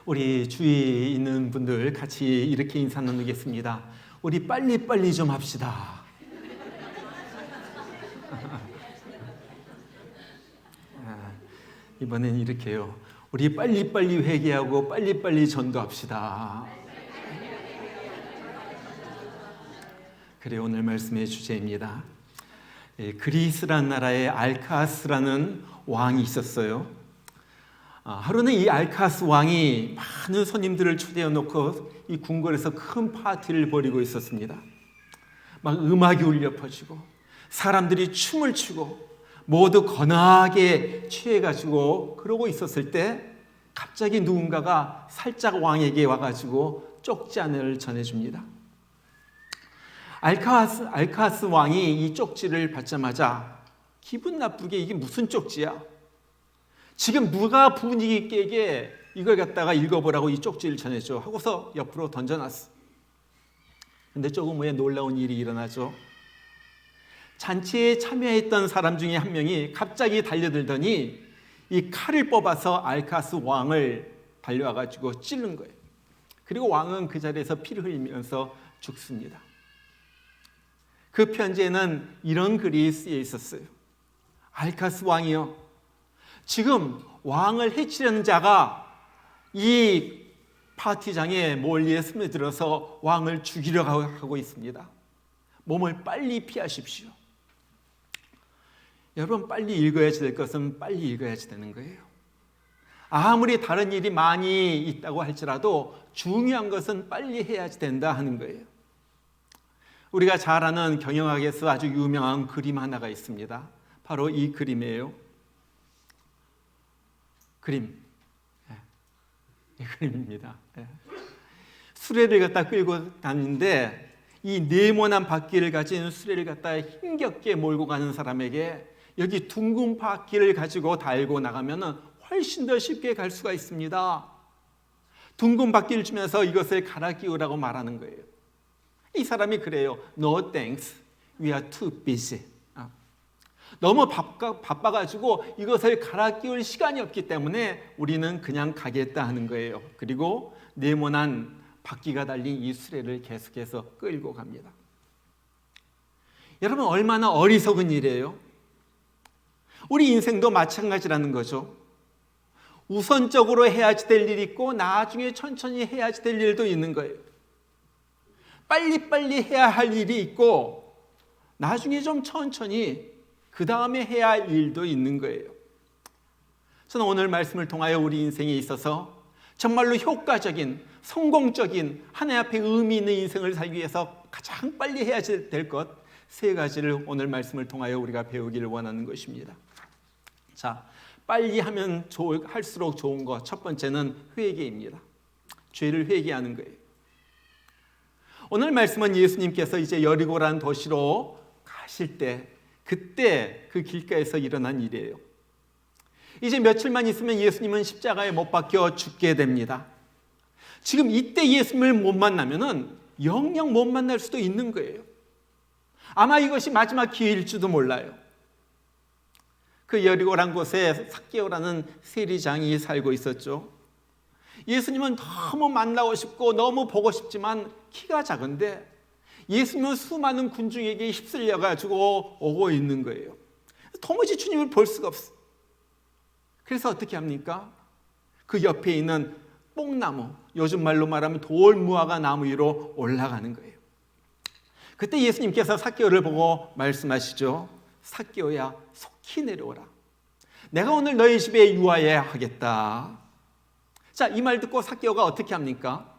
우리 주위에 있는 분들 같이 이렇게 인사 나누겠습니다. 우리 빨리빨리 좀 합시다. 이번엔 이렇게요. 우리 빨리빨리 회개하고 빨리빨리 전도합시다. 그래, 오늘 말씀의 주제입니다. 그리스라는 나라에 알카스라는 왕이 있었어요. 하루는 이 알카스 왕이 많은 손님들을 초대해 놓고 이 궁궐에서 큰 파티를 벌이고 있었습니다. 막 음악이 울려 퍼지고 사람들이 춤을 추고 모두 거나하게 취해가지고 그러고 있었을 때 갑자기 누군가가 살짝 왕에게 와가지고 쪽지안을 전해줍니다. 알카스 왕이 이 쪽지를 받자마자 기분 나쁘게 이게 무슨 쪽지야? 지금 누가 분위기 있게 이걸 갖다가 읽어보라고 이 쪽지를 전해줘 하고서 옆으로 던져놨어. 근데 조금 후에 놀라운 일이 일어나죠. 잔치에 참여했던 사람 중에 한 명이 갑자기 달려들더니 이 칼을 뽑아서 알카스 왕을 달려와가지고 찌른 거예요. 그리고 왕은 그 자리에서 피를 흘리면서 죽습니다. 그 편지에는 이런 글이 쓰여 있었어요. 알카스 왕이요, 지금 왕을 해치려는 자가 이 파티장에 멀리에 스며들어서 왕을 죽이려고 하고 있습니다. 몸을 빨리 피하십시오. 여러분, 빨리 읽어야지 될 것은 빨리 읽어야지 되는 거예요. 아무리 다른 일이 많이 있다고 할지라도 중요한 것은 빨리 해야지 된다 하는 거예요. 우리가 잘 아는 경영학에서 아주 유명한 그림 하나가 있습니다. 바로 이 그림이에요. 이 그림입니다. 수레를 갖다 끌고 다니는데 이 네모난 바퀴를 가진 수레를 갖다 힘겹게 몰고 가는 사람에게 여기 둥근 바퀴를 가지고 달고 나가면 훨씬 더 쉽게 갈 수가 있습니다. 둥근 바퀴를 주면서 이것을 갈아 끼우라고 말하는 거예요. 이 사람이 그래요. No thanks, we are too busy. 너무 바빠가지고 이것을 갈아 끼울 시간이 없기 때문에 우리는 그냥 가겠다 하는 거예요. 그리고 네모난 바퀴가 달린 이 수레를 계속해서 끌고 갑니다. 여러분, 얼마나 어리석은 일이에요. 우리 인생도 마찬가지라는 거죠. 우선적으로 해야지 될 일이 있고 나중에 천천히 해야지 될 일도 있는 거예요. 빨리빨리 해야 할 일이 있고 나중에 좀 천천히 그 다음에 해야 할 일도 있는 거예요. 저는 오늘 말씀을 통하여 우리 인생에 있어서 정말로 효과적인, 성공적인, 하나님 앞에 의미 있는 인생을 살기 위해서 가장 빨리 해야 될 것 세 가지를 오늘 말씀을 통하여 우리가 배우기를 원하는 것입니다. 자, 빨리 하면 할수록 좋은 것, 첫 번째는 회개입니다. 죄를 회개하는 거예요. 오늘 말씀은 예수님께서 이제 여리고라는 도시로 가실 때 그때 그 길가에서 일어난 일이에요. 이제 며칠만 있으면 예수님은 십자가에 못 박혀 죽게 됩니다. 지금 이때 예수님을 못 만나면은 영영 못 만날 수도 있는 거예요. 아마 이것이 마지막 기회일지도 몰라요. 그 여리고란 곳에 삭개오라는 세리장이 살고 있었죠. 예수님은 너무 만나고 싶고 너무 보고 싶지만 키가 작은데 예수님은 수많은 군중에게 휩쓸려 가지고 오고 있는 거예요. 도무지 주님을 볼 수가 없어. 그래서 어떻게 합니까? 그 옆에 있는 뽕나무, 요즘 말로 말하면 돌무화과 나무 위로 올라가는 거예요. 그때 예수님께서 삭개오를 보고 말씀하시죠. 삭개오야, 속히 내려오라. 내가 오늘 너희 집에 유하여야 하겠다. 자, 이 말 듣고 삭개오가 어떻게 합니까?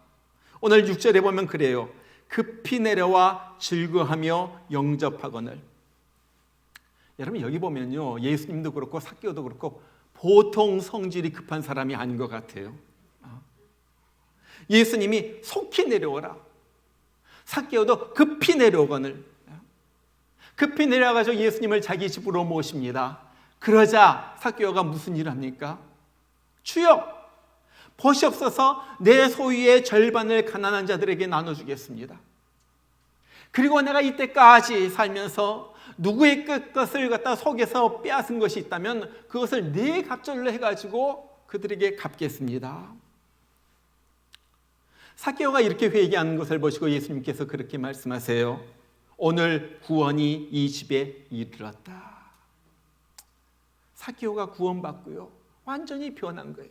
오늘 6절에 보면 그래요. 급히 내려와 즐거하며 영접하거늘. 여러분, 여기 보면요, 예수님도 그렇고 삭개오도 그렇고 보통 성질이 급한 사람이 아닌 것 같아요. 예수님이 속히 내려오라. 삭개오도 급히 내려오거늘. 급히 내려가서 예수님을 자기 집으로 모십니다. 그러자 삭개오가 무슨 일을 합니까? 주여, 보시옵소서, 내 소유의 절반을 가난한 자들에게 나눠주겠습니다. 그리고 내가 이때까지 살면서 누구의 것을 갖다 속에서 빼앗은 것이 있다면 그것을 네 갑절로 해가지고 그들에게 갚겠습니다. 삭개오가 이렇게 회개하는 것을 보시고 예수님께서 그렇게 말씀하세요. 오늘 구원이 이 집에 이르렀다. 삭개오가 구원받고요, 완전히 변한 거예요.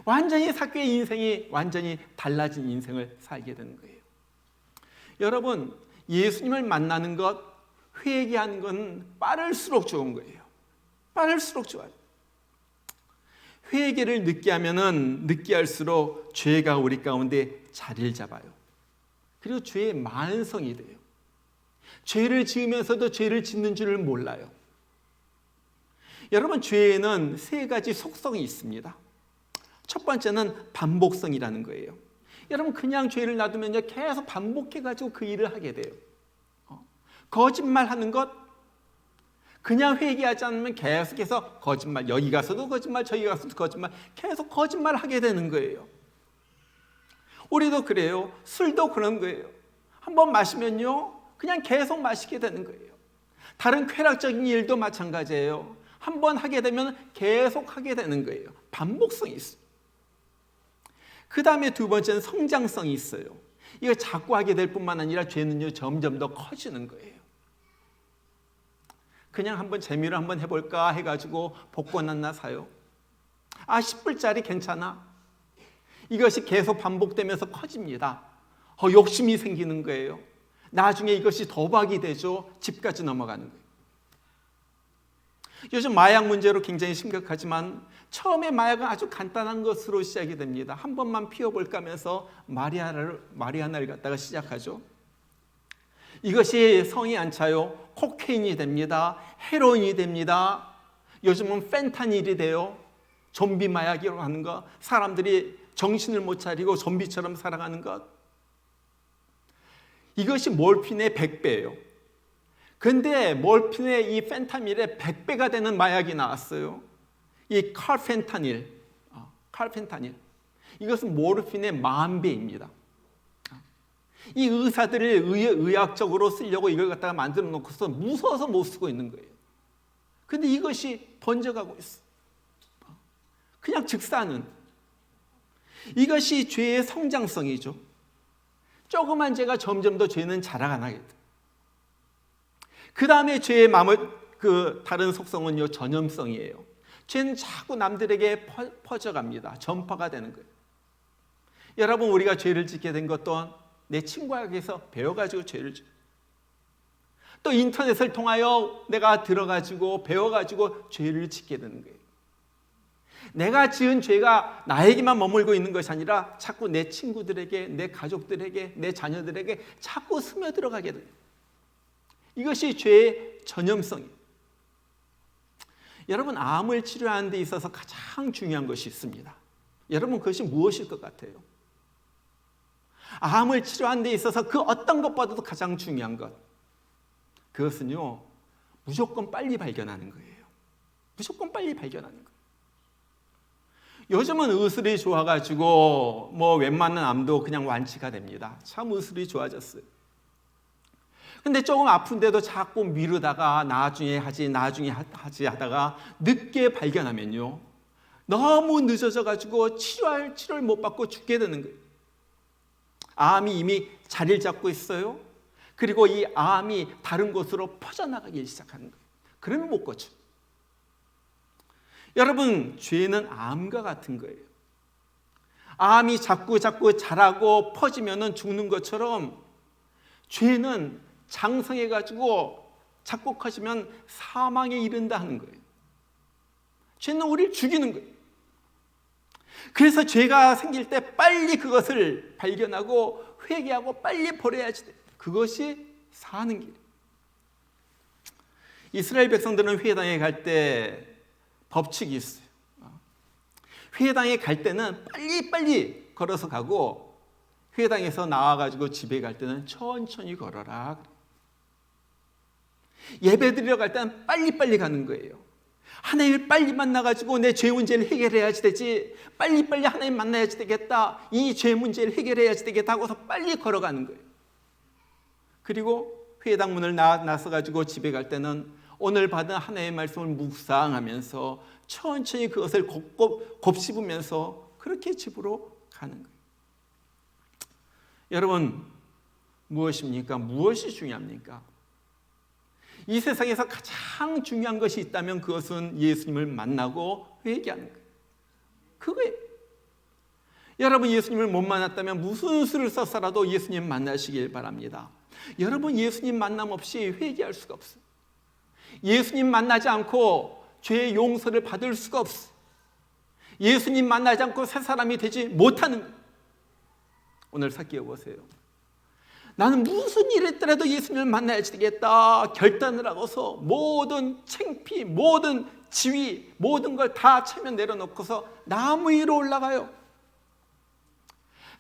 완전히 삭개오의 인생이 완전히 달라진 인생을 살게 되는 거예요. 여러분, 예수님을 만나는 것, 회개하는 건 빠를수록 좋은 거예요. 빠를수록 좋아요. 회개를 늦게 하면은 늦게 할수록 죄가 우리 가운데 자리를 잡아요. 그리고 죄의 만성이 돼요. 죄를 지으면서도 죄를 짓는 줄을 몰라요. 여러분, 죄에는 세 가지 속성이 있습니다. 첫 번째는 반복성이라는 거예요. 여러분, 그냥 죄를 놔두면 계속 반복해가지고 그 일을 하게 돼요. 거짓말하는 것, 그냥 회개하지 않으면 계속해서 거짓말, 여기 가서도 거짓말, 저기 가서도 거짓말, 계속 거짓말하게 되는 거예요. 우리도 그래요. 술도 그런 거예요. 한번 마시면요, 그냥 계속 마시게 되는 거예요. 다른 쾌락적인 일도 마찬가지예요. 한번 하게 되면 계속 하게 되는 거예요. 반복성이 있어요. 그 다음에 두 번째는 성장성이 있어요. 이거 자꾸 하게 될 뿐만 아니라 죄는요, 점점 더 커지는 거예요. 그냥 한번 재미로 한번 해볼까 해가지고 복권 하나 사요. 10불짜리 괜찮아. 이것이 계속 반복되면서 커집니다. 욕심이 생기는 거예요. 나중에 이것이 도박이 되죠. 집까지 넘어가는 거예요. 요즘 마약 문제로 굉장히 심각하지만 처음에 마약은 아주 간단한 것으로 시작이 됩니다. 한 번만 피워볼까 하면서 마리아나를 갖다가 시작하죠. 이것이 성이 안 차요. 코케인이 됩니다. 헤로인이 됩니다. 요즘은 펜타닐이 돼요. 좀비 마약이라고 하는 것. 사람들이 정신을 못 차리고 좀비처럼 살아가는 것. 이것이 몰핀의 100배예요. 근데 몰핀의 이 펜타닐의 100배가 되는 마약이 나왔어요. 이 칼펜타닐. 이것은 모르핀의 10,000배입니다. 이 의사들을 의학적으로 쓰려고 이걸 갖다가 만들어 놓고서 무서워서 못 쓰고 있는 거예요. 근데 이것이 번져가고 있어. 그냥 즉사는. 이것이 죄의 성장성이죠. 조그만 죄가 점점 더 죄는 자라나게 돼. 그 다음에 죄의 다른 속성은요, 전염성이에요. 죄는 자꾸 남들에게 퍼져갑니다. 전파가 되는 거예요. 여러분, 우리가 죄를 짓게 된 것도 내 친구에게서 배워가지고 죄를 짓고, 또 인터넷을 통하여 내가 들어가지고 배워가지고 죄를 짓게 되는 거예요. 내가 지은 죄가 나에게만 머물고 있는 것이 아니라 자꾸 내 친구들에게, 내 가족들에게, 내 자녀들에게 자꾸 스며들어가게 돼요. 이것이 죄의 전염성이에요. 여러분, 암을 치료하는 데 있어서 가장 중요한 것이 있습니다. 여러분, 그것이 무엇일 것 같아요? 암을 치료하는 데 있어서 그 어떤 것보다도 가장 중요한 것, 그것은요, 무조건 빨리 발견하는 거예요. 무조건 빨리 발견하는 거예요. 요즘은 의술이 좋아가지고 웬만한 암도 그냥 완치가 됩니다. 참 의술이 좋아졌어요. 근데 조금 아픈데도 자꾸 미루다가 나중에 하지 하다가 늦게 발견하면요, 너무 늦어져가지고 치료를 못 받고 죽게 되는 거예요. 암이 이미 자리를 잡고 있어요. 그리고 이 암이 다른 곳으로 퍼져나가기 시작하는 거예요. 그러면 못 고쳐. 여러분, 죄는 암과 같은 거예요. 암이 자꾸 자라고 퍼지면 죽는 것처럼 죄는 장성해가지고 자꾸 커지면 사망에 이른다 하는 거예요. 죄는 우리를 죽이는 거예요. 그래서 죄가 생길 때 빨리 그것을 발견하고 회개하고 빨리 버려야지 돼. 그것이 사는 길이에요. 이스라엘 백성들은 회당에 갈 때 법칙이 있어요. 회당에 갈 때는 빨리 걸어서 가고, 회당에서 나와가지고 집에 갈 때는 천천히 걸어라. 예배 드리러 갈 때는 빨리 가는 거예요. 하나님을 빨리 만나가지고 내 죄 문제를 해결해야지 되지, 빨리 하나님 만나야지 되겠다, 이 죄 문제를 해결해야지 되겠다 하고서 빨리 걸어가는 거예요. 그리고 회당 문을 나서가지고 집에 갈 때는 오늘 받은 하나님의 말씀을 묵상하면서 천천히 그것을 곱씹으면서 그렇게 집으로 가는 거예요. 여러분, 무엇입니까? 무엇이 중요합니까? 이 세상에서 가장 중요한 것이 있다면 그것은 예수님을 만나고 회개하는 거예요. 그거예요. 여러분, 예수님을 못 만났다면 무슨 수를 써서라도 예수님 만나시길 바랍니다. 여러분, 예수님 만남 없이 회개할 수가 없어요. 예수님 만나지 않고 죄의 용서를 받을 수가 없어요. 예수님 만나지 않고 새 사람이 되지 못하는 거예요. 오늘 삭개오 보세요. 나는 무슨 일이 있더라도 예수님을 만나야지 되겠다 결단을 하고서 모든 창피, 모든 지위, 모든 걸 다 체면 내려놓고서 나무 위로 올라가요.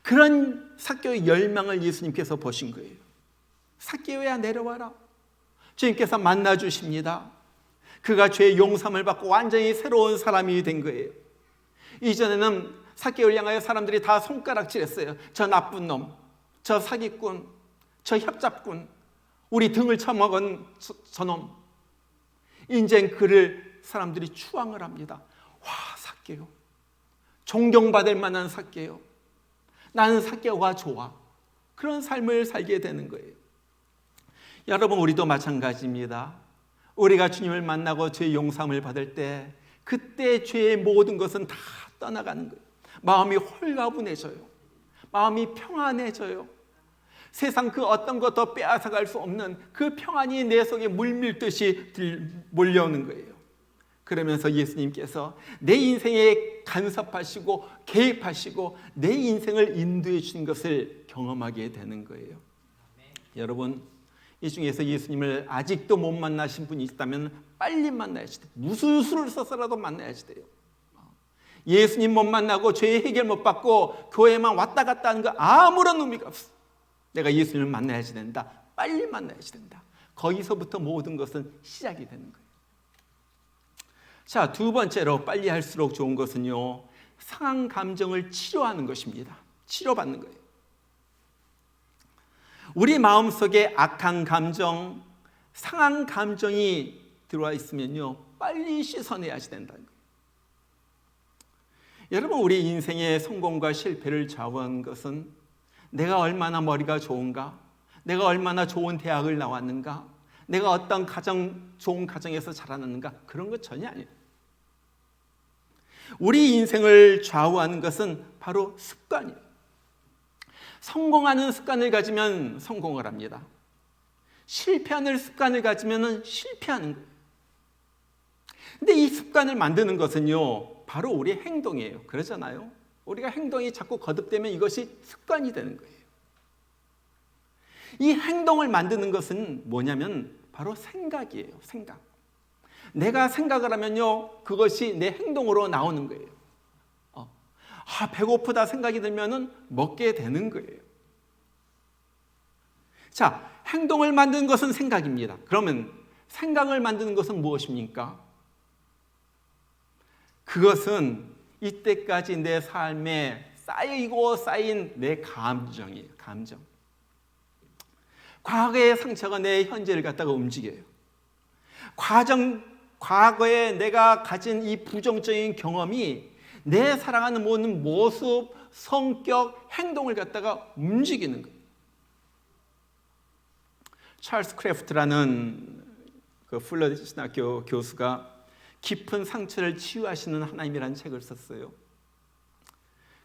그런 삭개오의 열망을 예수님께서 보신 거예요. 삭개오야, 내려와라. 주님께서 만나주십니다. 그가 죄의 용서함을 받고 완전히 새로운 사람이 된 거예요. 이전에는 삭개오를 향하여 사람들이 다 손가락질했어요. 저 나쁜 놈, 저 사기꾼, 저 협잡꾼, 우리 등을 쳐먹은 저놈. 이제 그를 사람들이 추앙을 합니다. 와, 삭개오, 존경받을 만한 삭개오, 나는 삭개오가 좋아. 그런 삶을 살게 되는 거예요. 여러분, 우리도 마찬가지입니다. 우리가 주님을 만나고 죄의 용서함을 받을 때 그때 죄의 모든 것은 다 떠나가는 거예요. 마음이 홀가분해져요. 마음이 평안해져요. 세상 그 어떤 것도 빼앗아갈 수 없는 그 평안이 내 속에 물밀듯이 몰려오는 거예요. 그러면서 예수님께서 내 인생에 간섭하시고 개입하시고 내 인생을 인도해 주신 것을 경험하게 되는 거예요. 여러분, 이 중에서 예수님을 아직도 못 만나신 분이 있다면 빨리 만나야지 돼요. 무슨 수를 써서라도 만나야지 돼요. 예수님 못 만나고 죄의 해결 못 받고 교회만 왔다 갔다 하는 거 아무런 의미가 없어. 내가 예수님을 만나야지 된다. 빨리 만나야지 된다. 거기서부터 모든 것은 시작이 되는 거예요. 자, 두 번째로 빨리 할수록 좋은 것은요, 상한 감정을 치료하는 것입니다. 치료받는 거예요. 우리 마음속에 악한 감정, 상한 감정이 들어와 있으면요, 빨리 씻어내야지 된다는 거예요. 여러분, 우리 인생의 성공과 실패를 좌우한 것은 내가 얼마나 머리가 좋은가, 내가 얼마나 좋은 대학을 나왔는가, 내가 어떤 좋은 가정에서 자라났는가, 그런 것 전혀 아니에요. 우리 인생을 좌우하는 것은 바로 습관이에요. 성공하는 습관을 가지면 성공을 합니다. 실패하는 습관을 가지면 실패하는 거예요. 근데 이 습관을 만드는 것은요, 바로 우리의 행동이에요. 그러잖아요. 우리가 행동이 자꾸 거듭되면 이것이 습관이 되는 거예요. 이 행동을 만드는 것은 뭐냐면 바로 생각이에요. 생각. 내가 생각을 하면요, 그것이 내 행동으로 나오는 거예요. 배고프다 생각이 들면은 먹게 되는 거예요. 자, 행동을 만드는 것은 생각입니다. 그러면 생각을 만드는 것은 무엇입니까? 그것은 이때까지 내 삶에 쌓이고 쌓인 내 감정이에요. 감정. 과거의 상처가 내 현재를 갖다가 움직여요. 과거에 내가 가진 이 부정적인 경험이 내 살아가는 모든 모습, 성격, 행동을 갖다가 움직이는 거예요. 찰스 크래프트라는 그 풀러 신학교 교수가 깊은 상처를 치유하시는 하나님이라는 책을 썼어요.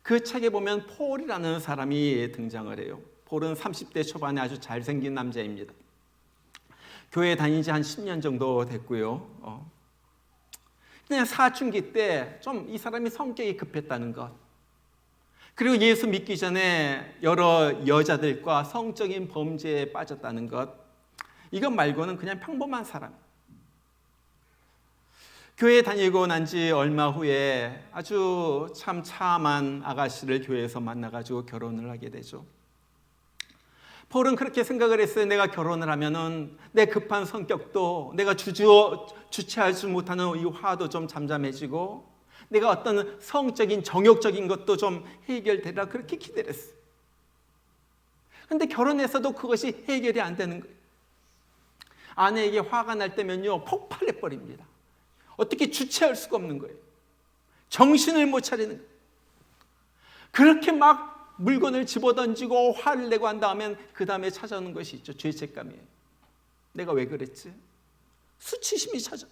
그 책에 보면 폴이라는 사람이 등장을 해요. 폴은 30대 초반에 아주 잘생긴 남자입니다. 교회 다닌 지 한 10년 정도 됐고요. 그냥 사춘기 때 좀 이 사람이 성격이 급했다는 것, 그리고 예수 믿기 전에 여러 여자들과 성적인 범죄에 빠졌다는 것, 이것 말고는 그냥 평범한 사람. 교회 다니고 난 지 얼마 후에 아주 참 참한 아가씨를 교회에서 만나가지고 결혼을 하게 되죠. 폴은 그렇게 생각을 했어요. 내가 결혼을 하면은 내 급한 성격도, 내가 주체하지 못하는 이 화도 좀 잠잠해지고, 내가 어떤 성적인 정욕적인 것도 좀 해결되라, 그렇게 기대를 했어요. 그런데 결혼해서도 그것이 해결이 안 되는 거예요. 아내에게 화가 날 때면요, 폭발해 버립니다. 어떻게 주체할 수가 없는 거예요. 정신을 못 차리는 거예요. 그렇게 막 물건을 집어던지고 화를 내고 한 다음엔 그 다음에 찾아오는 것이 있죠. 죄책감이에요. 내가 왜 그랬지? 수치심이 찾아.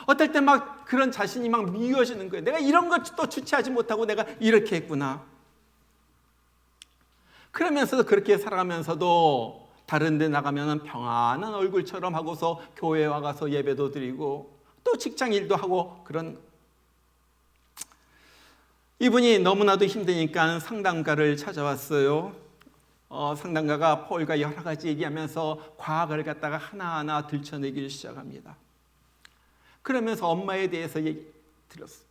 어떨 때 막 그런 자신이 막 미워지는 거예요. 내가 이런 것도 주체하지 못하고 내가 이렇게 했구나. 그러면서도 그렇게 살아가면서도 다른 데 나가면 평안한 얼굴처럼 하고서 교회에 와가서 예배도 드리고 또 직장 일도 하고 그런. 이분이 너무나도 힘드니까 상담가를 찾아왔어요. 상담가가 폴과 여러 가지 얘기하면서 과거를 갖다가 하나하나 들춰내기 시작합니다. 그러면서 엄마에 대해서 얘기 들었어요.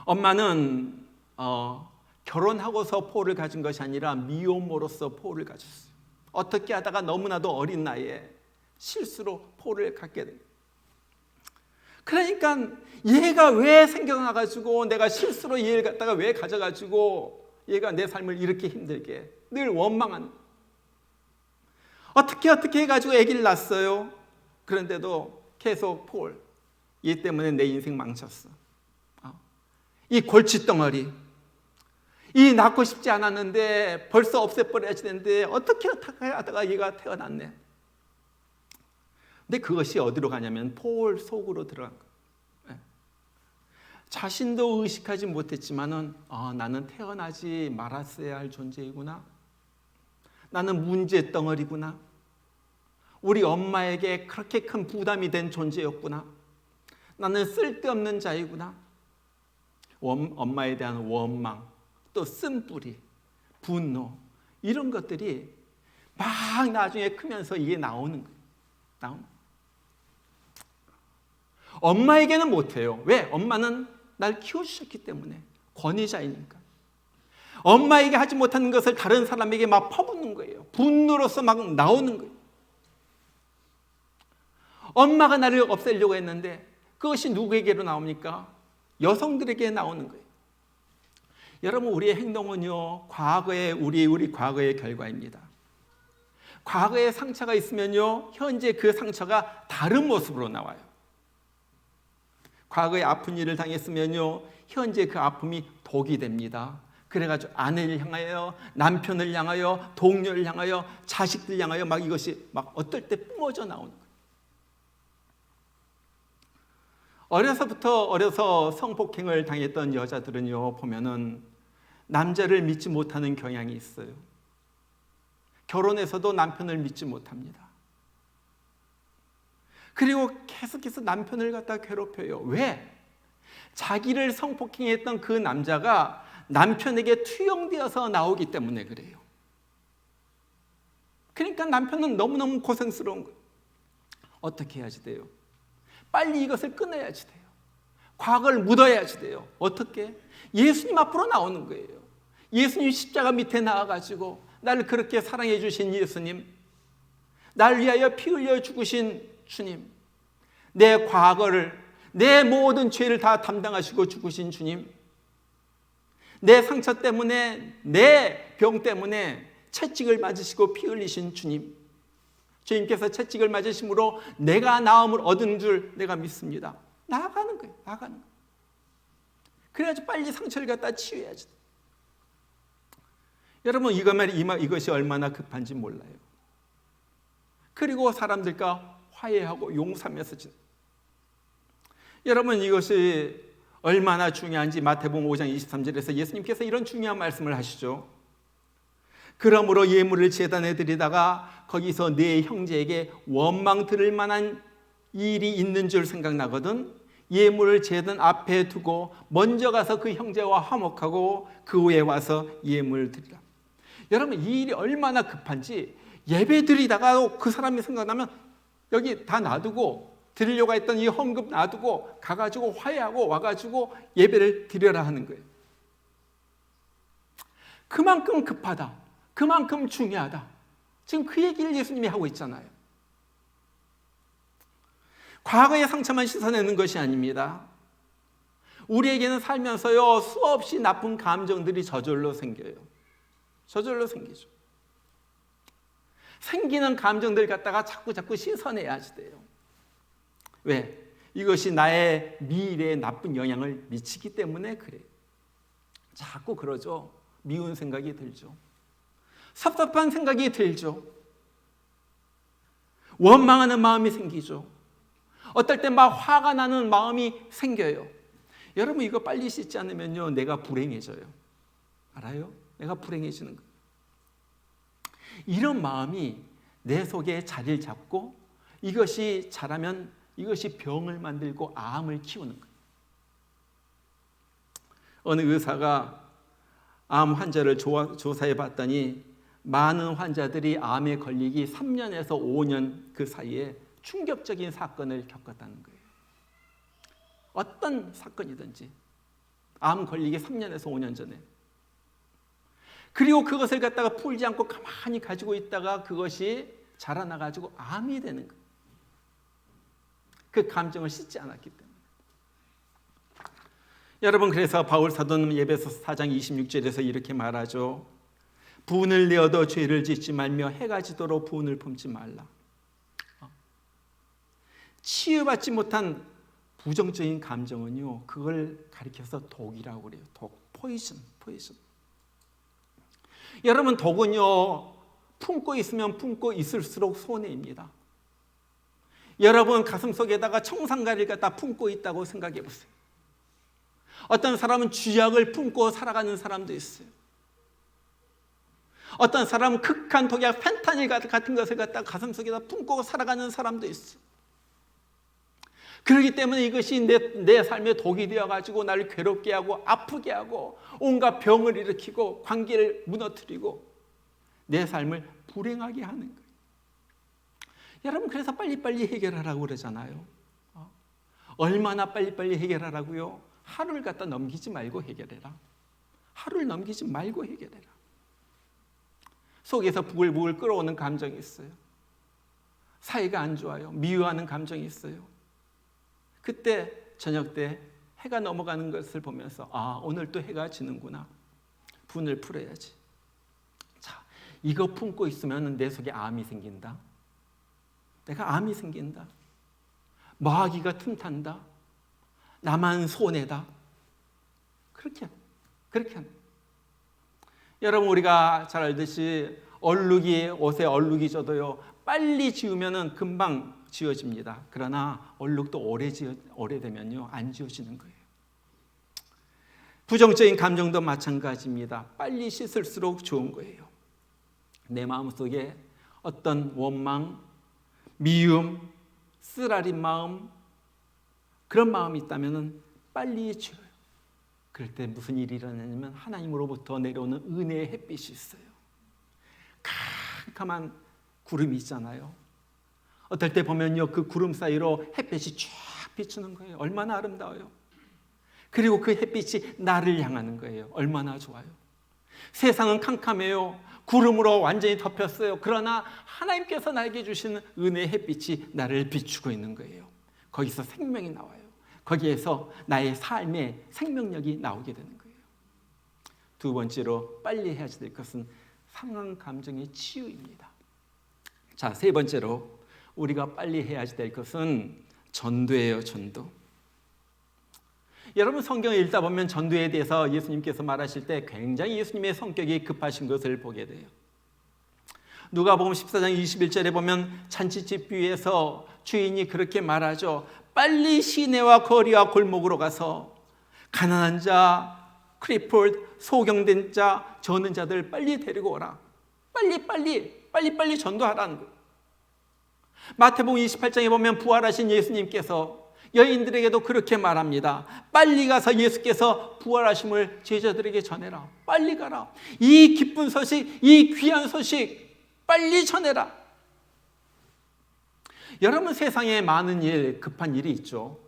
엄마는 결혼하고서 폴을 가진 것이 아니라 미혼모로서 폴을 가졌어요. 어떻게 하다가 너무나도 어린 나이에 실수로 폴을 갖게 됩니다. 그러니까 얘가 왜 생겨나가지고 내가 실수로 얘를 갖다가 왜 가져가지고 얘가 내 삶을 이렇게 힘들게 늘 원망한. 어떻게 해가지고 아기를 낳았어요. 그런데도 계속 폴, 얘 때문에 내 인생 망쳤어. 이 골칫덩어리, 이 낳고 싶지 않았는데 벌써 없애버려야지 되는데 어떻게 하다가 얘가 태어났네. 근데 그것이 어디로 가냐면 폴 속으로 들어간 거예요. 자신도 의식하지 못했지만은 나는 태어나지 말았어야 할 존재이구나. 나는 문제덩어리구나. 우리 엄마에게 그렇게 큰 부담이 된 존재였구나. 나는 쓸데없는 자이구나. 엄마에 대한 원망, 또 쓴뿌리, 분노, 이런 것들이 막 나중에 크면서 이게 나오는 거예요. 엄마에게는 못해요. 왜? 엄마는 날 키워주셨기 때문에. 권위자이니까. 엄마에게 하지 못하는 것을 다른 사람에게 막 퍼붓는 거예요. 분노로서 막 나오는 거예요. 엄마가 나를 없애려고 했는데 그것이 누구에게로 나옵니까? 여성들에게 나오는 거예요. 여러분, 우리의 행동은요, 과거의 우리 과거의 결과입니다. 과거에 상처가 있으면요, 현재 그 상처가 다른 모습으로 나와요. 과거에 아픈 일을 당했으면요, 현재 그 아픔이 독이 됩니다. 그래가지고 아내를 향하여, 남편을 향하여, 동료를 향하여, 자식들 향하여 막 이것이 막 어떨 때 뿜어져 나오는 거예요. 어려서 성폭행을 당했던 여자들은요, 보면은 남자를 믿지 못하는 경향이 있어요. 결혼해서도 남편을 믿지 못합니다. 그리고 계속해서 남편을 갖다 괴롭혀요. 왜? 자기를 성폭행했던 그 남자가 남편에게 투영되어서 나오기 때문에 그래요. 그러니까 남편은 너무너무 고생스러운 거예요. 어떻게 해야지 돼요? 빨리 이것을 끊어야지 돼요. 과거를 묻어야지 돼요. 어떻게? 예수님 앞으로 나오는 거예요. 예수님 십자가 밑에 나와가지고 나를 그렇게 사랑해 주신 예수님, 날 위하여 피 흘려 죽으신 주님, 내 과거를, 내 모든 죄를 다 담당하시고 죽으신 주님, 내 상처 때문에, 내 병 때문에 채찍을 맞으시고 피 흘리신 주님, 주님께서 채찍을 맞으심으로 내가 나음을 얻은 줄 내가 믿습니다. 나아가는 거예요. 나아가는 거예요. 그래야지 빨리 상처를 갖다 치유해야지. 여러분, 이것이 얼마나 급한지 몰라요. 그리고 사람들과 화해하고 용서하면서 여러분, 이것이 얼마나 중요한지 마태복음 5장 23절에서 예수님께서 이런 중요한 말씀을 하시죠. 그러므로 예물을 제단에 드리다가 거기서 네 형제에게 원망 들을 만한 일이 있는 줄 생각나거든 예물을 제단 앞에 두고 먼저 가서 그 형제와 화목하고 그 후에 와서 예물을 드리라. 여러분, 이 일이 얼마나 급한지 예배 드리다가 그 사람이 생각나면 여기 다 놔두고 드리려고 했던 이 헌금 놔두고 가가지고 화해하고 와가지고 예배를 드려라 하는 거예요. 그만큼 급하다. 그만큼 중요하다. 지금 그 얘기를 예수님이 하고 있잖아요. 과거의 상처만 씻어내는 것이 아닙니다. 우리에게는 살면서요, 수없이 나쁜 감정들이 저절로 생겨요. 저절로 생기죠. 생기는 감정들 갖다가 자꾸 씻어내야지 돼요. 왜? 이것이 나의 미래에 나쁜 영향을 미치기 때문에 그래요. 자꾸 그러죠. 미운 생각이 들죠. 섭섭한 생각이 들죠. 원망하는 마음이 생기죠. 어떨 때 막 화가 나는 마음이 생겨요. 여러분 이거 빨리 씻지 않으면요 내가 불행해져요. 알아요? 내가 불행해지는 거예요. 이런 마음이 내 속에 자리를 잡고 이것이 자라면 이것이 병을 만들고 암을 키우는 거예요. 어느 의사가 암 환자를 조사해 봤더니 많은 환자들이 암에 걸리기 3년에서 5년 그 사이에 충격적인 사건을 겪었다는 거예요. 어떤 사건이든지 암 걸리기 3년에서 5년 전에. 그리고 그것을 갖다가 풀지 않고 가만히 가지고 있다가 그것이 자라나가지고 암이 되는 거예요. 그 감정을 씻지 않았기 때문에. 여러분 그래서 바울 사도는 에베소서 4장 26절에서 이렇게 말하죠. 분을 내어도 죄를 짓지 말며 해가 지도록 분을 품지 말라. 치유받지 못한 부정적인 감정은요 그걸 가리켜서 독이라고 그래요. 독, 포이즌. 여러분 독은요 품고 있으면 품고 있을수록 손해입니다. 여러분 가슴속에다가 청산가리를 갖다 품고 있다고 생각해 보세요. 어떤 사람은 쥐약을 품고 살아가는 사람도 있어요. 어떤 사람은 극한 독약 펜타닐 같은 것을 갖다 가슴속에다 품고 살아가는 사람도 있어요. 그렇기 때문에 이것이 내 삶의 독이 되어가지고 나를 괴롭게 하고 아프게 하고 온갖 병을 일으키고 관계를 무너뜨리고 내 삶을 불행하게 하는 거예요. 여러분 그래서 빨리빨리 해결하라고 그러잖아요. 얼마나 빨리빨리 해결하라고요? 하루를 갖다 넘기지 말고 해결해라. 하루를 넘기지 말고 해결해라. 속에서 부글부글 끓어오는 감정이 있어요. 사이가 안 좋아요. 미워하는 감정이 있어요. 그때 저녁 때 해가 넘어가는 것을 보면서 오늘 또 해가 지는구나. 분을 풀어야지. 자, 이거 품고 있으면 내 속에 암이 생긴다. 내가 암이 생긴다. 마귀가 틈탄다. 나만 손해다. 그렇게 하는. 여러분 우리가 잘 알듯이 옷에 얼룩이 져도요 빨리 지우면은 금방 지워집니다. 그러나 얼룩도 오래되면요 안 지워지는 거예요. 부정적인 감정도 마찬가지입니다. 빨리 씻을수록 좋은 거예요. 내 마음속에 어떤 원망, 미움, 쓰라린 마음 그런 마음이 있다면 빨리 지워요. 그럴 때 무슨 일이 일어나냐면 하나님으로부터 내려오는 은혜의 햇빛이 있어요. 캄캄한 구름이 있잖아요. 어떨 때 보면요 그 구름 사이로 햇빛이 쫙 비추는 거예요. 얼마나 아름다워요. 그리고 그 햇빛이 나를 향하는 거예요. 얼마나 좋아요. 세상은 캄캄해요. 구름으로 완전히 덮였어요. 그러나 하나님께서 나에게 주시는 은혜의 햇빛이 나를 비추고 있는 거예요. 거기서 생명이 나와요. 거기에서 나의 삶의 생명력이 나오게 되는 거예요. 두 번째로 빨리 해야 될 것은 상한 감정의 치유입니다. 자, 세 번째로 우리가 빨리 해야 될 것은 전도예요. 전도. 여러분 성경을 읽다 보면 전도에 대해서 예수님께서 말하실 때 굉장히 예수님의 성격이 급하신 것을 보게 돼요. 누가복음 14장 21절에 보면 잔치집 위에서 주인이 그렇게 말하죠. 빨리 시내와 거리와 골목으로 가서 가난한 자, 크리폴드, 소경된 자, 저는 자들 빨리 데리고 오라. 빨리 전도하라는 거예요. 마태복음 28장에 보면 부활하신 예수님께서 여인들에게도 그렇게 말합니다. 빨리 가서 예수께서 부활하심을 제자들에게 전해라. 빨리 가라. 이 기쁜 소식, 이 귀한 소식 빨리 전해라. 여러분 세상에 많은 일, 급한 일이 있죠.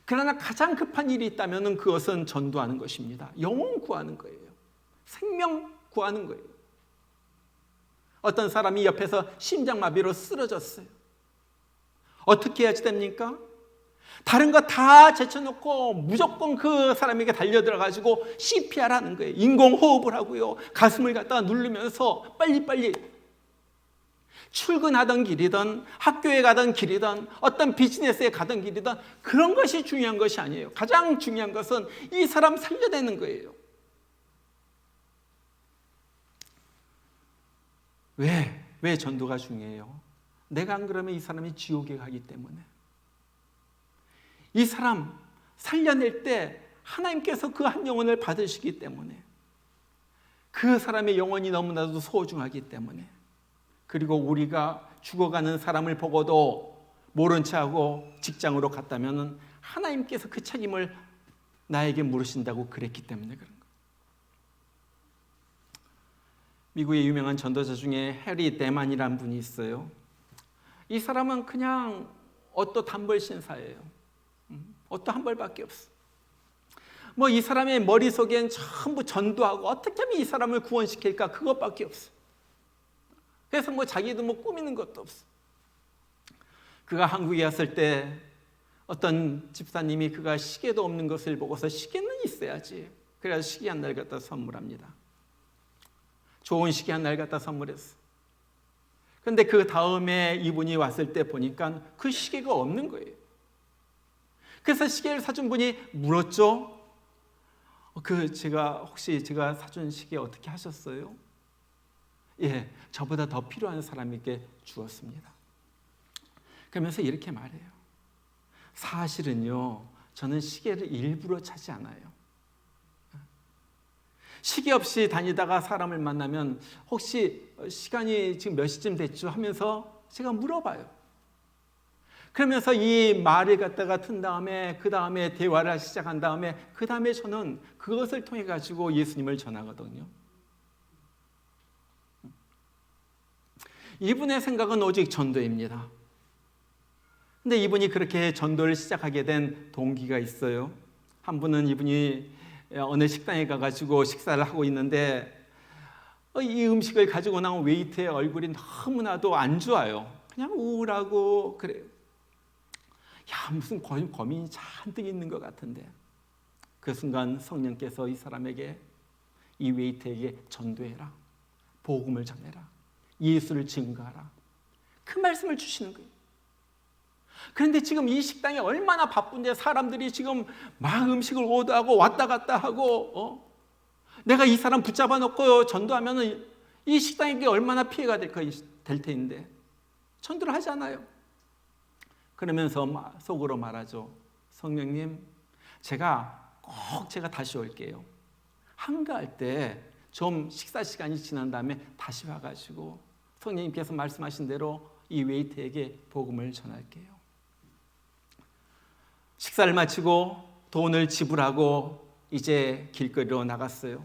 그러나 가장 급한 일이 있다면 그것은 전도하는 것입니다. 영혼 구하는 거예요. 생명 구하는 거예요. 어떤 사람이 옆에서 심장마비로 쓰러졌어요. 어떻게 해야지 됩니까? 다른 거 다 제쳐놓고 무조건 그 사람에게 달려들어가지고 CPR 하는 거예요. 인공호흡을 하고요. 가슴을 갖다가 누르면서 빨리 출근하던 길이든 학교에 가던 길이든 어떤 비즈니스에 가던 길이든 그런 것이 중요한 것이 아니에요. 가장 중요한 것은 이 사람 살려내는 거예요. 왜 전도가 중요해요? 내가 안 그러면 이 사람이 지옥에 가기 때문에. 이 사람 살려낼 때 하나님께서 그 한 영혼을 받으시기 때문에, 그 사람의 영혼이 너무나도 소중하기 때문에, 그리고 우리가 죽어가는 사람을 보고도 모른 체하고 직장으로 갔다면 하나님께서 그 책임을 나에게 물으신다고 그랬기 때문에 그런 거예요. 미국의 유명한 전도자 중에 해리 데만이라는 분이 있어요. 이 사람은 그냥 옷도 단벌 신사예요. 옷도 한 벌밖에 없어. 뭐 이 사람의 머릿속엔 전부 전도하고 어떻게 하면 이 사람을 구원시킬까, 그것밖에 없어. 그래서 뭐 자기도 뭐 꾸미는 것도 없어. 그가 한국에 왔을 때 어떤 집사님이 그가 시계도 없는 것을 보고서 시계는 있어야지, 그래서 시계 한 날 갖다 선물합니다. 좋은 시계 한 날 갖다 선물했어. 그런데 그 다음에 이분이 왔을 때 보니까 그 시계가 없는 거예요. 그래서 시계를 사준 분이 물었죠. 혹시 제가 사준 시계 어떻게 하셨어요? 예, 저보다 더 필요한 사람에게 주었습니다. 그러면서 이렇게 말해요. 사실은요, 저는 시계를 일부러 차지 않아요. 시계 없이 다니다가 사람을 만나면 혹시 시간이 지금 몇 시쯤 됐죠 하면서 제가 물어봐요. 그러면서 이 말을 갖다가 튼 다음에 그 다음에 대화를 시작한 다음에 그 다음에 저는 그것을 통해 가지고 예수님을 전하거든요. 이분의 생각은 오직 전도입니다. 근데 이분이 그렇게 전도를 시작하게 된 동기가 있어요. 한 분은 이분이 어느 식당에 가가지고 식사를 하고 있는데 이 음식을 가지고 나온 웨이터의 얼굴이 너무나도 안 좋아요. 그냥 우울하고 그래요. 야, 무슨 고민이 잔뜩 있는 것 같은데, 그 순간 성령께서 이 사람에게, 이 웨이터에게 전도해라, 복음을 전해라, 예수를 증거하라, 그 말씀을 주시는 거예요. 그런데 지금 이 식당이 얼마나 바쁜데 사람들이 지금 막 음식을 오더하고 왔다 갔다 하고 내가 이 사람 붙잡아 놓고 전도하면 이 식당에게 얼마나 피해가 될 텐데 전도를 하지 않아요. 그러면서 속으로 말하죠. 성령님, 제가 다시 올게요. 한가할 때 좀 식사 시간이 지난 다음에 다시 와가지고 성령님께서 말씀하신 대로 이 웨이터에게 복음을 전할게요. 식사를 마치고 돈을 지불하고 이제 길거리로 나갔어요.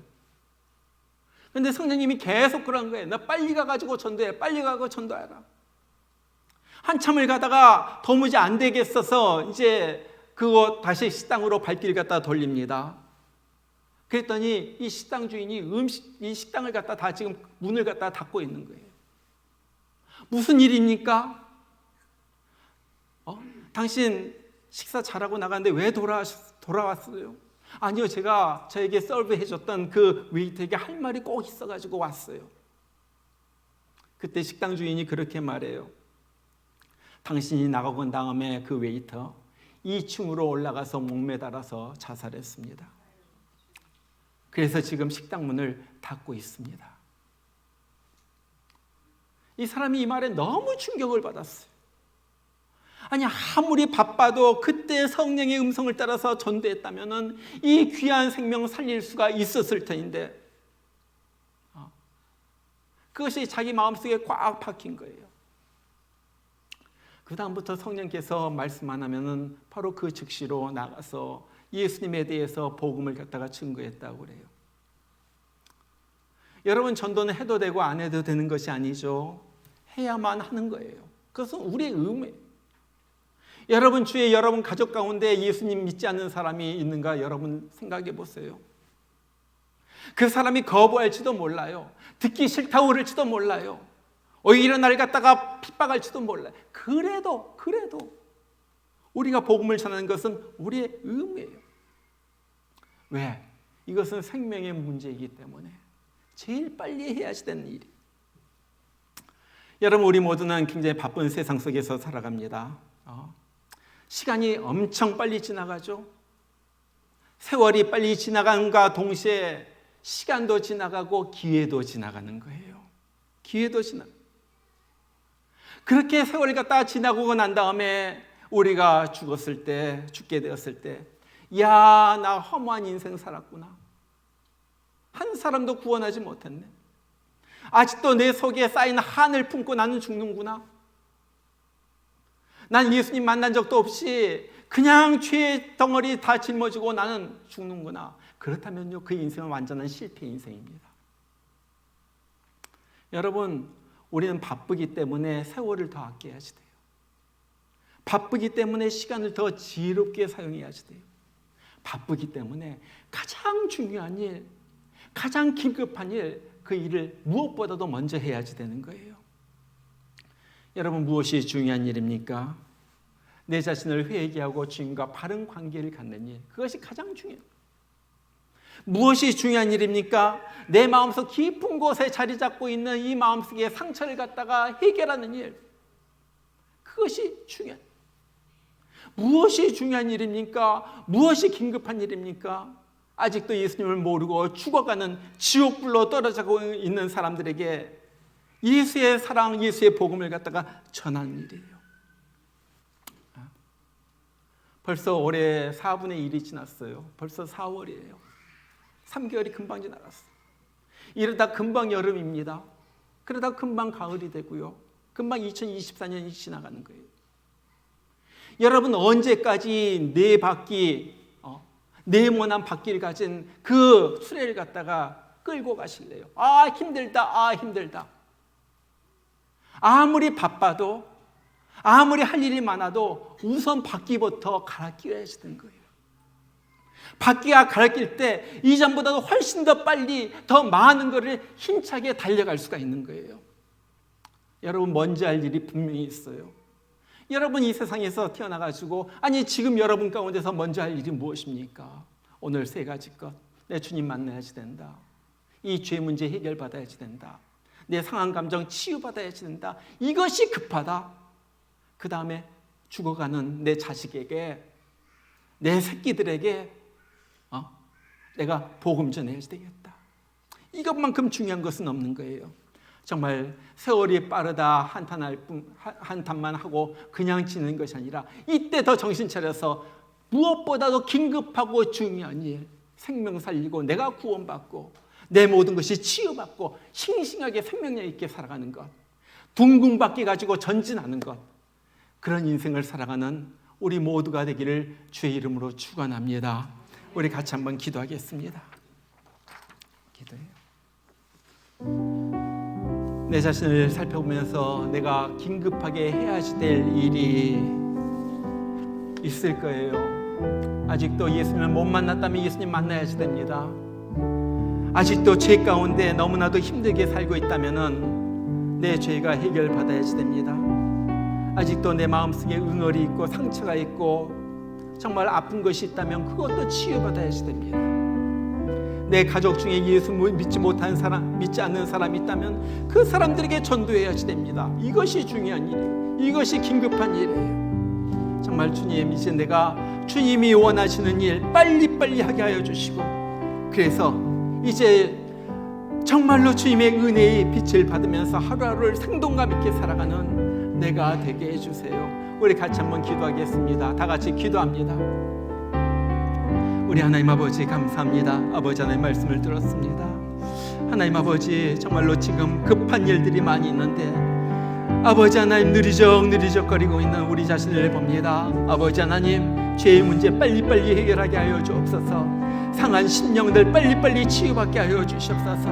그런데 성령님이 계속 그런 거예요. 너 빨리 가가지고 전도해, 빨리 가고 전도해라. 한참을 가다가 도무지 안 되겠어서 이제 그거 다시 식당으로 발길 갖다 돌립니다. 그랬더니 이 식당 주인이 이 식당을 갖다 다 지금 문을 갖다 닫고 있는 거예요. 무슨 일입니까? 당신 식사 잘하고 나갔는데 왜 돌아왔어요? 아니요, 제가 저에게 서브해줬던 그 웨이터에게 할 말이 꼭 있어가지고 왔어요. 그때 식당 주인이 그렇게 말해요. 당신이 나가고 난 다음에 그 웨이터 2층으로 올라가서 목매달아서 자살했습니다. 그래서 지금 식당 문을 닫고 있습니다. 이 사람이 이 말에 너무 충격을 받았어요. 아니, 아무리 바빠도 그때 성령의 음성을 따라서 전도했다면 이 귀한 생명 살릴 수가 있었을 텐데 그것이 자기 마음속에 꽉 박힌 거예요. 그 다음부터 성령께서 말씀 안 하면은 바로 그 즉시로 나가서 예수님에 대해서 복음을 갖다가 증거했다고 그래요. 여러분, 전도는 해도 되고 안 해도 되는 것이 아니죠. 해야만 하는 거예요. 그것은 우리의 의무예요. 여러분 주위에 여러분 가족 가운데 예수님 믿지 않는 사람이 있는가 여러분 생각해 보세요. 그 사람이 거부할지도 몰라요. 듣기 싫다고 그럴지도 몰라요. 오히려 나를 갖다가 핍박할지도 몰라요. 그래도 우리가 복음을 전하는 것은 우리의 의무예요. 왜? 이것은 생명의 문제이기 때문에 제일 빨리 해야지 되는 일이에요. 여러분, 우리 모두는 굉장히 바쁜 세상 속에서 살아갑니다. 시간이 엄청 빨리 지나가죠. 세월이 빨리 지나간과 동시에 시간도 지나가고 기회도 지나가는 거예요. 기회도 지나. 그렇게 세월이 갖다 지나고 난 다음에 우리가 죽게 되었을 때, 야, 나 허무한 인생 살았구나. 한 사람도 구원하지 못했네. 아직도 내 속에 쌓인 한을 품고 나는 죽는구나. 난 예수님 만난 적도 없이 그냥 죄의 덩어리 다 짊어지고 나는 죽는구나. 그렇다면요, 그 인생은 완전한 실패 인생입니다. 여러분, 우리는 바쁘기 때문에 세월을 더 아껴야지 돼요. 바쁘기 때문에 시간을 더 지혜롭게 사용해야지 돼요. 바쁘기 때문에 가장 중요한 일, 가장 긴급한 일, 그 일을 무엇보다도 먼저 해야지 되는 거예요. 여러분, 무엇이 중요한 일입니까? 내 자신을 회개하고 주님과 바른 관계를 갖는 일, 그것이 가장 중요해요. 무엇이 중요한 일입니까? 내 마음속 깊은 곳에 자리 잡고 있는 이 마음속의 상처를 갖다가 해결하는 일, 그것이 중요한. 무엇이 중요한 일입니까? 무엇이 긴급한 일입니까? 아직도 예수님을 모르고 죽어가는 지옥불로 떨어지고 있는 사람들에게 예수의 사랑, 예수의 복음을 갖다가 전하는 일이에요. 벌써 올해 4분의 1이 지났어요. 벌써 4월이에요. 3개월이 금방 지나갔어요. 이러다 금방 여름입니다. 그러다 금방 가을이 되고요. 금방 2024년이 지나가는 거예요. 여러분, 언제까지 네모난 바퀴를 가진 그 수레를 갖다가 끌고 가실래요? 아, 힘들다, 아, 힘들다. 아무리 바빠도, 아무리 할 일이 많아도 우선 바퀴부터 갈아 끼워야지 되는 거예요. 바퀴가 갈아 낄 때 이전보다도 훨씬 더 빨리, 더 많은 것을 힘차게 달려갈 수가 있는 거예요. 여러분, 먼저 할 일이 분명히 있어요. 여러분, 이 세상에서 태어나가지고, 아니, 지금 여러분 가운데서 먼저 할 일이 무엇입니까? 오늘 3가지 것. 내 주님 만나야지 된다. 이 죄 문제 해결받아야지 된다. 내 상한 감정 치유받아야지 된다. 이것이 급하다. 그 다음에 죽어가는 내 자식에게, 내 새끼들에게 내가 복음 전해야지 되겠다. 이것만큼 중요한 것은 없는 거예요. 정말 세월이 빠르다 한탄만 하고 그냥 지내는 것이 아니라 이때 더 정신 차려서 무엇보다도 긴급하고 중요한 일, 생명 살리고 내가 구원받고 내 모든 것이 치유받고 싱싱하게 생명력 있게 살아가는 것, 둥근 바퀴 가지고 전진하는 것, 그런 인생을 살아가는 우리 모두가 되기를 주의 이름으로 축원합니다. 우리 같이 한번 기도하겠습니다. 기도해요. 내 자신을 살펴보면서 내가 긴급하게 해야지 될 일이 있을 거예요. 아직도 예수님을 못 만났다면 예수님 만나야지 됩니다. 아직도 죄 가운데 너무나도 힘들게 살고 있다면 내 죄가 해결받아야지 됩니다. 아직도 내 마음속에 응어리 있고 상처가 있고 정말 아픈 것이 있다면 그것도 치유받아야지 됩니다. 내 가족 중에 예수 믿지 않는 사람이 있다면 그 사람들에게 전도해야지 됩니다. 이것이 중요한 일이에요. 이것이 긴급한 일이에요. 정말 주님, 이제 내가 주님이 원하시는 일 빨리빨리 하게 하여 주시고, 그래서 이제 정말로 주님의 은혜의 빛을 받으면서 하루하루를 생동감 있게 살아가는 내가 되게 해주세요. 우리 같이 한번 기도하겠습니다. 다 같이 기도합니다. 우리 하나님 아버지 감사합니다. 아버지 하나님 말씀을 들었습니다. 하나님 아버지, 정말로 지금 급한 일들이 많이 있는데 아버지 하나님 느리적거리고 있는 우리 자신을 봅니다. 아버지 하나님, 죄의 문제 빨리빨리 해결하게 하여 주옵소서. 상한 심령들 빨리빨리 치유받게 하여 주시옵소서.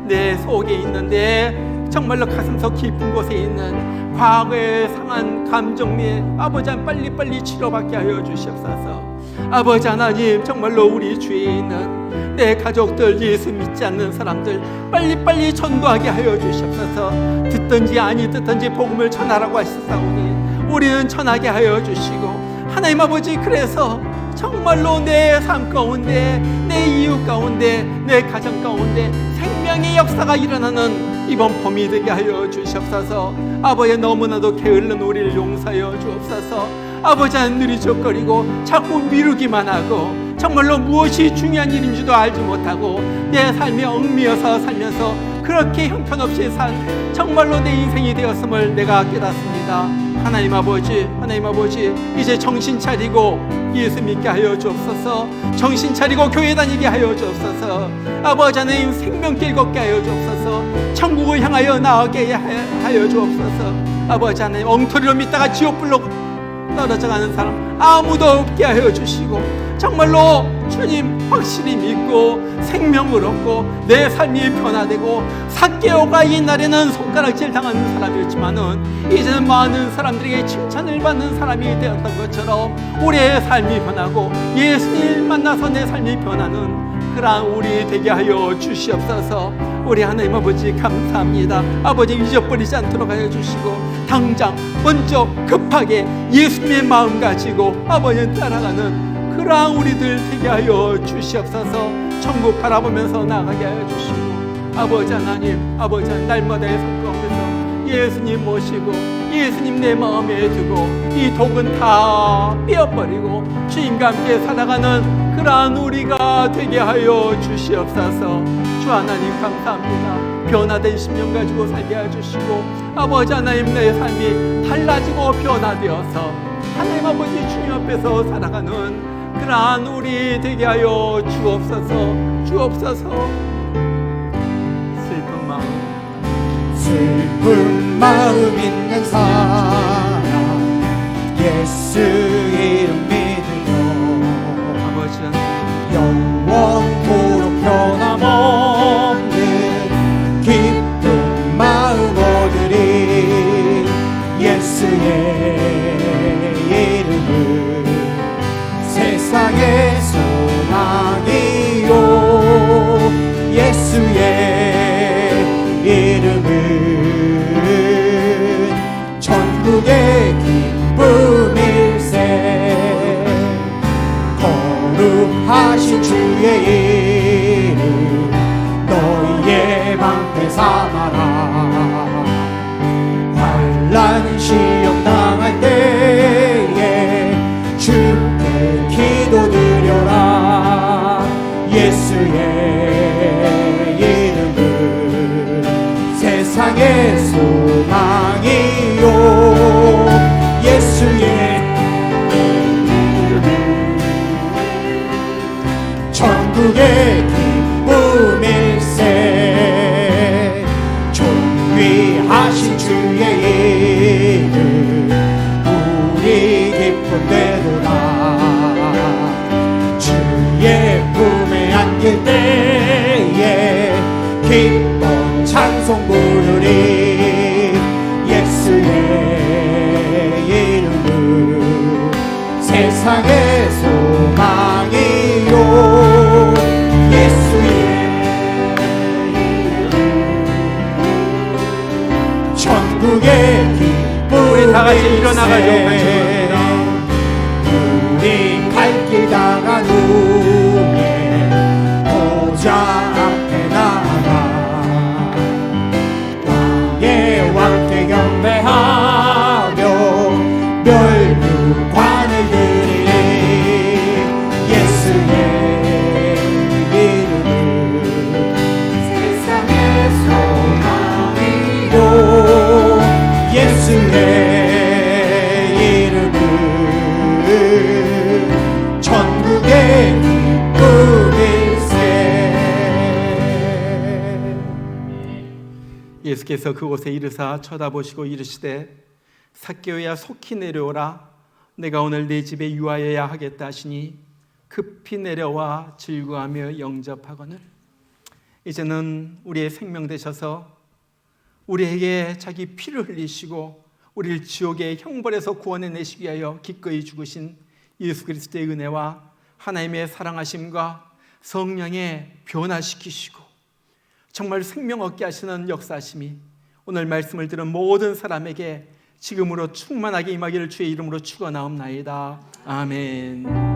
내 속에 있는데 정말로 가슴속 깊은 곳에 있는 과거의 상한 감정에 아버지 하나님 빨리빨리 치료받게 하여 주시옵소서. 아버지 하나님, 정말로 우리 주위에 있는 내 가족들, 예수 믿지 않는 사람들 빨리빨리 전도하게 하여 주시옵소서. 듣든지 아니 듣든지 복음을 전하라고 하시사오니 우리는 전하게 하여 주시고, 하나님 아버지, 그래서 정말로 내 삶 가운데, 내 이웃 가운데, 내 가정 가운데 생명의 역사가 일어나는 이번 봄이 되게 하여 주시옵소서. 아버지, 너무나도 게을른 우리를 용서하여 주옵소서. 아버지, 느리적거리고 자꾸 미루기만 하고 정말로 무엇이 중요한 일인지도 알지 못하고 내 삶에 얽매여서 살면서 그 그렇게 형편없이 산 정말로 내 인생이 되었음을 내가 깨닫습니다. 하나님 아버지, 이제 정신 차리고 예수 믿게 하여 주옵소서. 정신 차리고 교회 다니게 하여 주옵소서. 아버지 하나님, 생명길 걷게 하여 주옵소서. 천국을 향하여 나아가게 하여 주옵소서. 아버지 하나님, 엉터리로 믿다가 지옥불로 떨어져가는 사람 아무도 없게 하여 주시고, 정말로 주님 확실히 믿고 생명을 얻고 내 삶이 변화되고, 삭개오가 이날에는 손가락질 당하는 사람이었지만은 이제는 많은 사람들에게 칭찬을 받는 사람이 되었던 것처럼 우리의 삶이 변하고 예수님 만나서 내 삶이 변하는 그러한 우리 되게 하여 주시옵소서. 우리 하나님 아버지 감사합니다. 아버지, 잊어버리지 않도록 하여 주시고, 당장 먼저 급하게 예수님의 마음 가지고 아버지 따라가는 그러한 우리들 되게 하여 주시옵소서. 천국 바라보면서 나가게 하여 주시고, 아버지 하나님, 날마다의 삶 가운데서 예수님 모시고 예수님 내 마음에 두고 이 독은 다 떼어버리고 주님과 함께 살아가는 그러한 우리가 되게 하여 주시옵소서. 주 하나님 감사합니다. 변화된 심령 가지고 살게 해주시고, 아버지 하나님, 내 삶이 달라지고 변화되어서 하나님 아버지 주님 앞에서 살아가는 그러한 우리 되게 하여 주옵소서. 슬픈 마음 있는 사람 예수 이름 믿으며 아버지 영원토록 변함없는 기쁜 마음 얻으리. 예수의 이름은 세상의 소망이요, 예수의 이름은 천국의 기쁨일세. 거룩하신 주의 이름 너희의 방패 삼아라. 환난 시험 당할 때에 주께 기도드려라. 예수의 이름은 세상의 소망이요, 예수의 천국의 기쁨일세. 존귀하신 주의 이름 우리 기쁨 되도다. 주의 품에 안길 때에 기쁨 찬송 부르리. 예수의 이름은 세상의 소망이요, 예수의 이름 천국의 기쁨. 우리 다 같이 일어나가지고 같이 우리 갈 길 다간 후에 보좌 앞에 나가 왕께 경배하며 멸류관을 드리리. 예수의 이름은 세상의 소망이요, 예수의 이름은 천국의 기쁨일세. 예수께서 그곳에 이르사 쳐다보시고 이르시되, 삭개오야 속히 내려오라. 내가 오늘 내 집에 유하여야 하겠다 하시니 급히 내려와 즐거워하며 영접하거늘. 이제는 우리의 생명 되셔서 우리에게 자기 피를 흘리시고 우리를 지옥의 형벌에서 구원해내시기 위하여 기꺼이 죽으신 예수 그리스도의 은혜와 하나님의 사랑하심과 성령의 변화시키시고 정말 생명 얻게 하시는 역사하심이 오늘 말씀을 들은 모든 사람에게 지금으로 충만하게 임하기를 주의 이름으로 축원하옵나이다. 아멘.